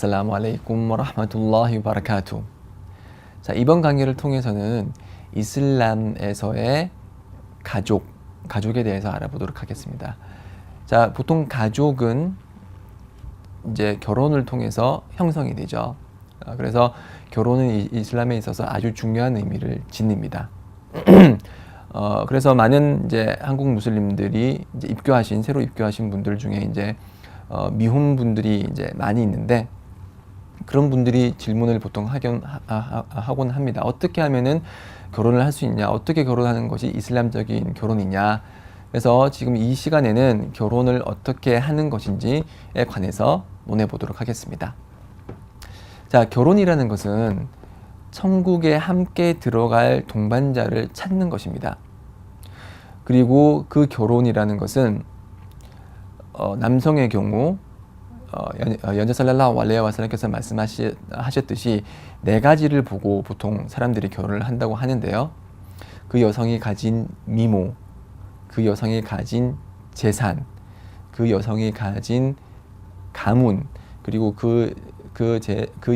assalamu alaikum wa rahmatullahi wa barakatuh. 자, 이번 강의를 통해서는 이슬람에서의 가족에 대해서 알아보도록 하겠습니다. 자, 보통 가족은 이제 결혼을 통해서 형성이 되죠. 그래서 결혼은 이슬람에 있어서 아주 중요한 의미를 지닙니다. 그래서 많은 이제 한국 무슬림들이 이제 새로 입교하신 분들 중에 이제 미혼 분들이 이제 많이 있는데, 그런 분들이 질문을 보통 하곤 합니다. 어떻게 하면은 결혼을 할 수 있냐? 어떻게 결혼하는 것이 이슬람적인 결혼이냐? 그래서 지금 이 시간에는 결혼을 어떻게 하는 것인지에 관해서 논해 보도록 하겠습니다. 자, 결혼이라는 것은 천국에 함께 들어갈 동반자를 찾는 것입니다. 그리고 그 결혼이라는 것은 남성의 경우 연자 살랄라후 알레이히 와살람께서 말씀하셨듯이 네 가지를 보고 보통 사람들이 결혼을 한다고 하는데요. 그 여성이 가진 미모, 그 여성이 가진 재산, 그 여성이 가진 가문, 그리고 그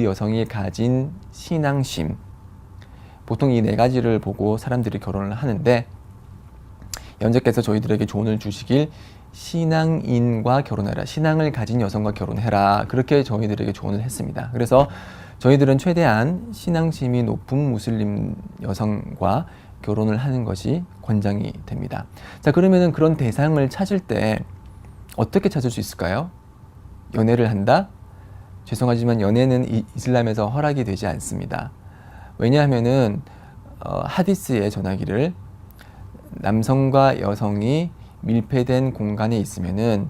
여성이 가진 신앙심, 보통 이 네 가지를 보고 사람들이 결혼을 하는데, 연자께서 저희들에게 조언을 주시길 신앙인과 결혼해라, 신앙을 가진 여성과 결혼해라, 그렇게 저희들에게 조언을 했습니다. 그래서 저희들은 최대한 신앙심이 높은 무슬림 여성과 결혼을 하는 것이 권장이 됩니다. 자, 그러면은 그런 대상을 찾을 때 어떻게 찾을 수 있을까요? 연애를 한다? 죄송하지만 연애는 이슬람에서 허락이 되지 않습니다. 왜냐하면은 하디스에 전하기를 남성과 여성이 밀폐된 공간에 있으면은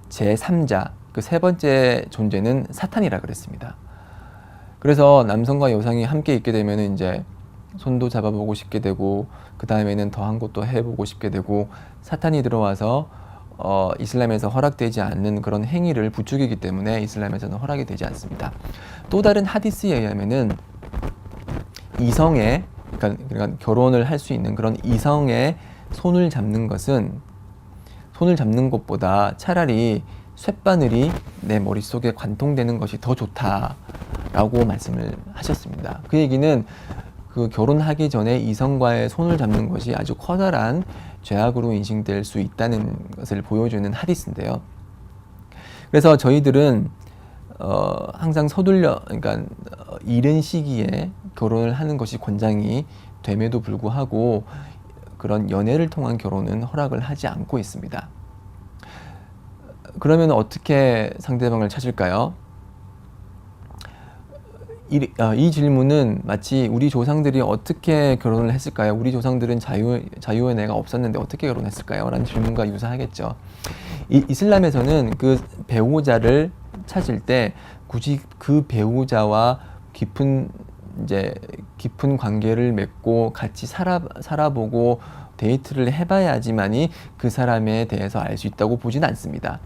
제3자, 그 세 번째 존재는 사탄이라 그랬습니다. 그래서 남성과 여성이 함께 있게 되면은 이제 손도 잡아보고 싶게 되고, 그 다음에는 더한 것도 해보고 싶게 되고, 사탄이 들어와서 이슬람에서 허락되지 않는 그런 행위를 부추기기 때문에 이슬람에서는 허락이 되지 않습니다. 또 다른 하디스에 의하면은 이성의, 그러니까 결혼을 할 수 있는 그런 이성의 손을 잡는 것보다 차라리 쇳바늘이 내 머릿속에 관통되는 것이 더 좋다라고 말씀을 하셨습니다. 그 얘기는 그 결혼하기 전에 이성과의 손을 잡는 것이 아주 커다란 죄악으로 인식될 수 있다는 것을 보여주는 하디스인데요. 그래서 저희들은 항상 그러니까 이른 시기에 결혼을 하는 것이 권장이 됨에도 불구하고 그런 연애를 통한 결혼은 허락을 하지 않고 있습니다. 그러면 어떻게 상대방을 찾을까요? 이 질문은 마치 우리 조상들이 어떻게 결혼을 했을까요? 우리 조상들은 자유연애가 없었는데 어떻게 결혼했을까요? 라는 질문과 유사하겠죠. 이슬람에서는 그 배우자를 찾을 때 굳이 그 배우자와 깊은 관계를 맺고 같이 살아보고 데이트를 해봐야지만이 그 사람에 대해서 알 수 있다고 보진 않습니다.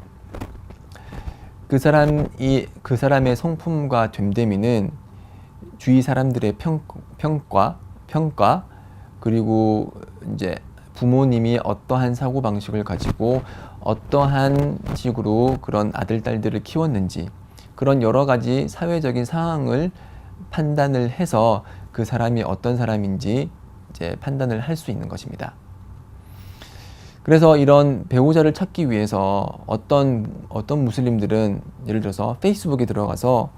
그 사람의 성품과 됨됨이는 주위 사람들의 평가, 그리고 이제 부모님이 어떠한 사고 방식을 가지고 어떠한 식으로 그런 아들, 딸들을 키웠는지, 그런 여러 가지 사회적인 상황을 판단을 해서 그 사람이 어떤 사람인지 이제 판단을 할 수 있는 것입니다. 그래서 이런 배우자를 찾기 위해서 어떤 무슬림들은 예를 들어서 페이스북에 들어가서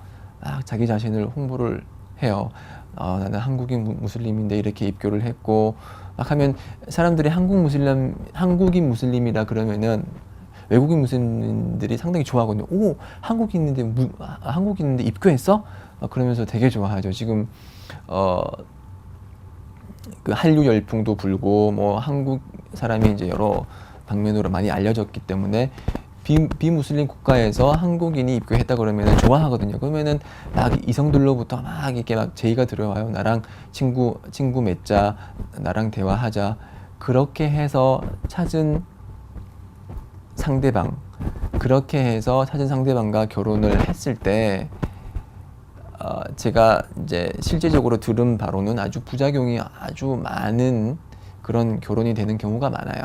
자기 자신을 홍보를 해요. 나는 한국인 무슬림인데 이렇게 입교를 했고, 막 하면 사람들이 한국인 무슬림이라 그러면은 외국인 무슬림들이 상당히 좋아하거든요. 오, 한국인인데 입교했어? 그러면서 되게 좋아하죠. 지금 그 한류 열풍도 불고, 뭐 한국 사람이 이제 여러 방면으로 많이 알려졌기 때문에 비무슬림 국가에서 한국인이 입교했다 그러면 좋아하거든요. 그러면은 막 이성들로부터 막 이렇게 막 제의가 들어와요. 나랑 친구 맺자, 나랑 대화하자. 그렇게 해서 찾은 상대방과 결혼을 했을 때 제가 이제 실제적으로 들은 바로는 아주 부작용이 아주 많은 그런 결혼이 되는 경우가 많아요.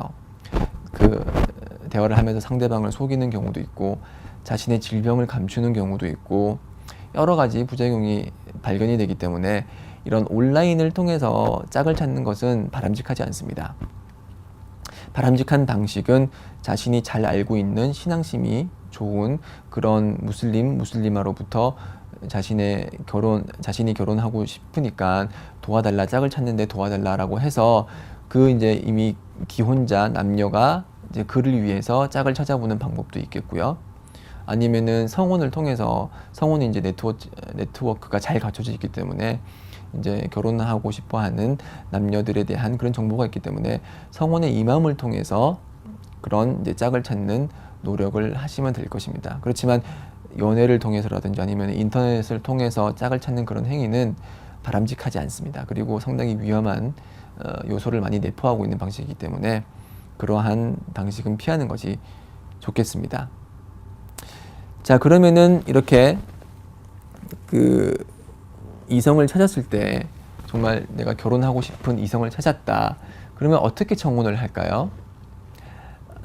그 대화를 하면서 상대방을 속이는 경우도 있고, 자신의 질병을 감추는 경우도 있고, 여러 가지 부작용이 발견이 되기 때문에 이런 온라인을 통해서 짝을 찾는 것은 바람직하지 않습니다. 바람직한 방식은 자신이 잘 알고 있는 신앙심이 좋은 그런 무슬리마로부터 자신이 결혼하고 싶으니까 도와달라, 짝을 찾는데 도와달라라고 해서 이제 이미 기혼자 남녀가 이제 그를 위해서 짝을 찾아보는 방법도 있겠고요. 아니면은 성혼을 통해서, 성혼이 이제 네트워크가 잘 갖춰져 있기 때문에 이제 결혼하고 싶어 하는 남녀들에 대한 그런 정보가 있기 때문에 성혼의 임함을 통해서 그런 이제 짝을 찾는 노력을 하시면 될 것입니다. 그렇지만 연애를 통해서라든지 아니면 인터넷을 통해서 짝을 찾는 그런 행위는 바람직하지 않습니다. 그리고 상당히 위험한 요소를 많이 내포하고 있는 방식이기 때문에 그러한 방식은 피하는 것이 좋겠습니다. 자, 그러면은 이렇게 이성을 찾았을 때 정말 내가 결혼하고 싶은 이성을 찾았다. 그러면 어떻게 청혼을 할까요?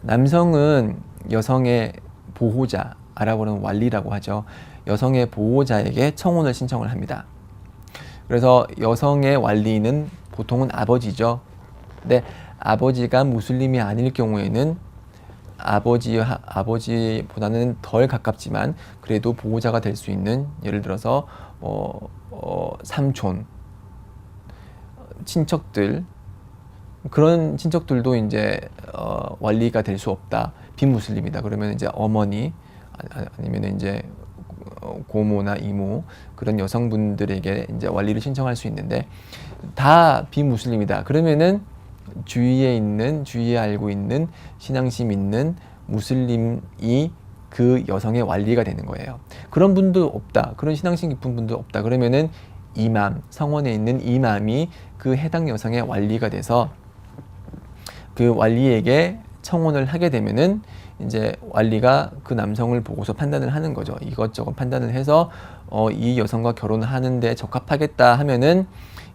남성은 여성의 보호자, 아랍어로는 왈리라고 하죠. 여성의 보호자에게 청혼을 신청을 합니다. 그래서 여성의 왈리는 보통은 아버지죠. 근데 아버지가 무슬림이 아닐 경우에는 아버지보다는 덜 가깝지만 그래도 보호자가 될 수 있는, 예를 들어서 삼촌, 친척들, 그런 친척들도 이제 왈리가 될 수 없다, 비무슬림이다. 그러면 이제 어머니 아니면 이제 고모나 이모, 그런 여성분들에게 이제 왈리를 신청할 수 있는데 다 비무슬림이다. 그러면은 주위에 알고 있는 신앙심 있는 무슬림이 그 여성의 왈리가 되는 거예요. 그런 분도 없다, 그런 신앙심 깊은 분도 없다. 그러면은 이맘, 성원에 있는 이맘이 그 해당 여성의 왈리가 돼서 그 왈리에게 청혼을 하게 되면은 이제 왈리가 그 남성을 보고서 판단을 하는 거죠. 이것저것 판단을 해서 이 여성과 결혼하는데 적합하겠다 하면은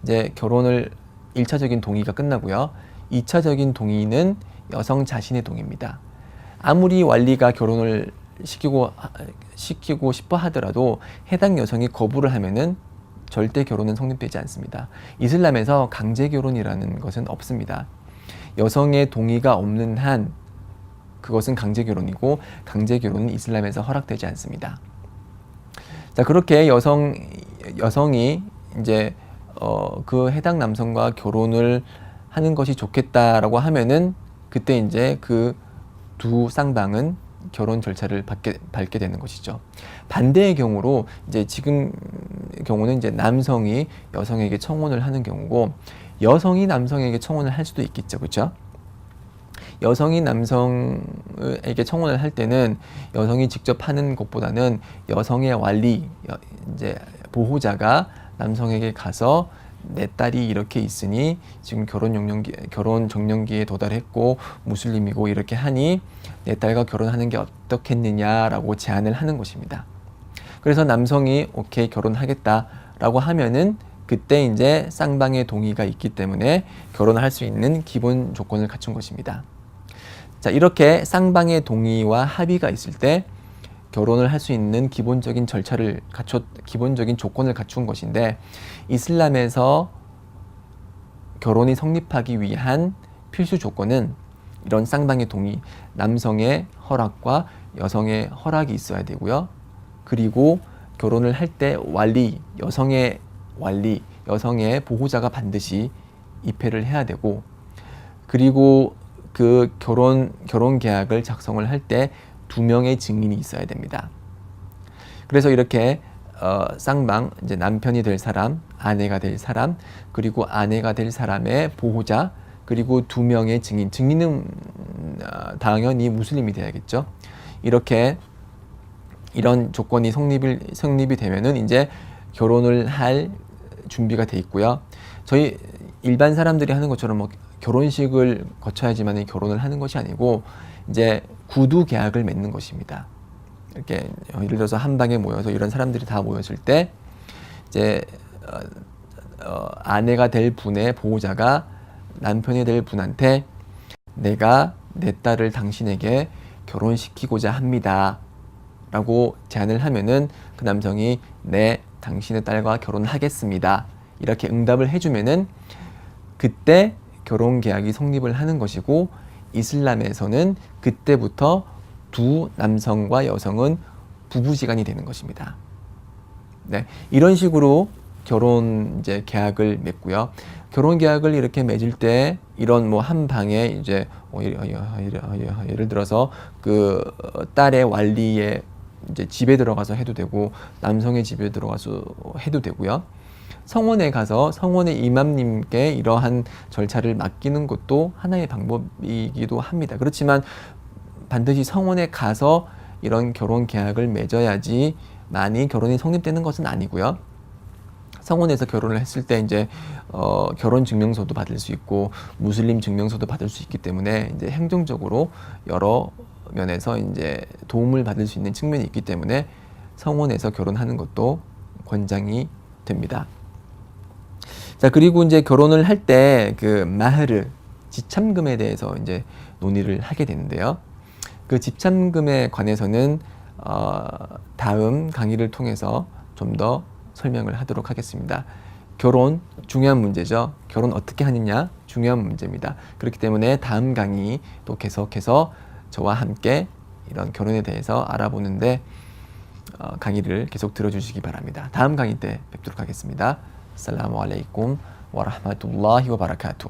이제 결혼을 1차적인 동의가 끝나고요. 2차적인 동의는 여성 자신의 동의입니다. 아무리 왈리가 결혼을 시키고 싶어 하더라도 해당 여성이 거부를 하면은 절대 결혼은 성립되지 않습니다. 이슬람에서 강제 결혼이라는 것은 없습니다. 여성의 동의가 없는 한 그것은 강제 결혼이고, 강제 결혼은 이슬람에서 허락되지 않습니다. 자, 그렇게 여성이 이제 그 해당 남성과 결혼을 하는 것이 좋겠다라고 하면은 그때 이제 그 두 쌍방은 결혼 절차를 밟게 되는 것이죠. 반대의 경우로 이제 지금 경우는 이제 남성이 여성에게 청혼을 하는 경우고, 여성이 남성에게 청혼을 할 수도 있겠죠, 그렇죠? 여성이 남성에게 청혼을 할 때는 여성이 직접 하는 것보다는 여성의 왈리, 이제 보호자가 남성에게 가서 내 딸이 이렇게 있으니 지금 결혼 정년기에 도달했고 무슬림이고 이렇게 하니 내 딸과 결혼하는 게 어떻겠느냐라고 제안을 하는 것입니다. 그래서 남성이 오케이 결혼하겠다라고 하면은 그때 이제 쌍방의 동의가 있기 때문에 결혼할 수 있는 기본 조건을 갖춘 것입니다. 자, 이렇게 쌍방의 동의와 합의가 있을 때 결혼을 할 수 있는 기본적인 기본적인 조건을 갖춘 것인데, 이슬람에서 결혼이 성립하기 위한 필수 조건은 이런 쌍방의 동의, 남성의 허락과 여성의 허락이 있어야 되고요. 그리고 결혼을 할 때 여성의 보호자가 반드시 입회를 해야 되고, 그리고 그 결혼 계약을 작성을 할 때 2명의 증인이 있어야 됩니다. 그래서 이렇게 쌍방, 이제 남편이 될 사람, 아내가 될 사람, 그리고 아내가 될 사람의 보호자, 그리고 2명의 증인은 당연히 무슬림이 돼야겠죠. 이런 조건이 성립이 되면은 이제 결혼을 할 준비가 돼 있고요. 저희 일반 사람들이 하는 것처럼 뭐 결혼식을 거쳐야지만 결혼을 하는 것이 아니고 이제 구두 계약을 맺는 것입니다. 이렇게 예를 들어서 한 방에 모여서 이런 사람들이 다 모였을 때 이제 아내가 될 분의 보호자가 남편이 될 분한테 내가 내 딸을 당신에게 결혼시키고자 합니다 라고 제안을 하면은 그 남성이 네, 당신의 딸과 결혼하겠습니다. 이렇게 응답을 해주면은 그때 결혼 계약이 성립을 하는 것이고, 이슬람에서는 그때부터 두 남성과 여성은 부부지간이 되는 것입니다. 네, 이런 식으로 결혼 이제 계약을 맺고요. 결혼 계약을 이렇게 맺을 때 이런 뭐 한 방에 이제 예를 들어서 그 딸의 완리의 이제 집에 들어가서 해도 되고, 남성의 집에 들어가서 해도 되고요. 성원에 가서 성원의 이맘님께 이러한 절차를 맡기는 것도 하나의 방법이기도 합니다. 그렇지만 반드시 성원에 가서 이런 결혼 계약을 맺어야지 많이 결혼이 성립되는 것은 아니고요. 성원에서 결혼을 했을 때 이제 결혼 증명서도 받을 수 있고 무슬림 증명서도 받을 수 있기 때문에 이제 행정적으로 여러 면에서 이제 도움을 받을 수 있는 측면이 있기 때문에 성원에서 결혼하는 것도 권장이 됩니다. 자, 그리고 이제 결혼을 할 때 그 마흐르, 지참금에 대해서 이제 논의를 하게 되는데요. 그 지참금에 관해서는 다음 강의를 통해서 좀 더 설명을 하도록 하겠습니다. 결혼 중요한 문제죠. 결혼 어떻게 하느냐 중요한 문제입니다. 그렇기 때문에 다음 강의 또 계속해서 저와 함께 이런 결혼에 대해서 알아보는데 강의를 계속 들어주시기 바랍니다. 다음 강의 때 뵙도록 하겠습니다. 아살라무 알레이쿰 와 라흐마투ல்லா히 와 바라카투.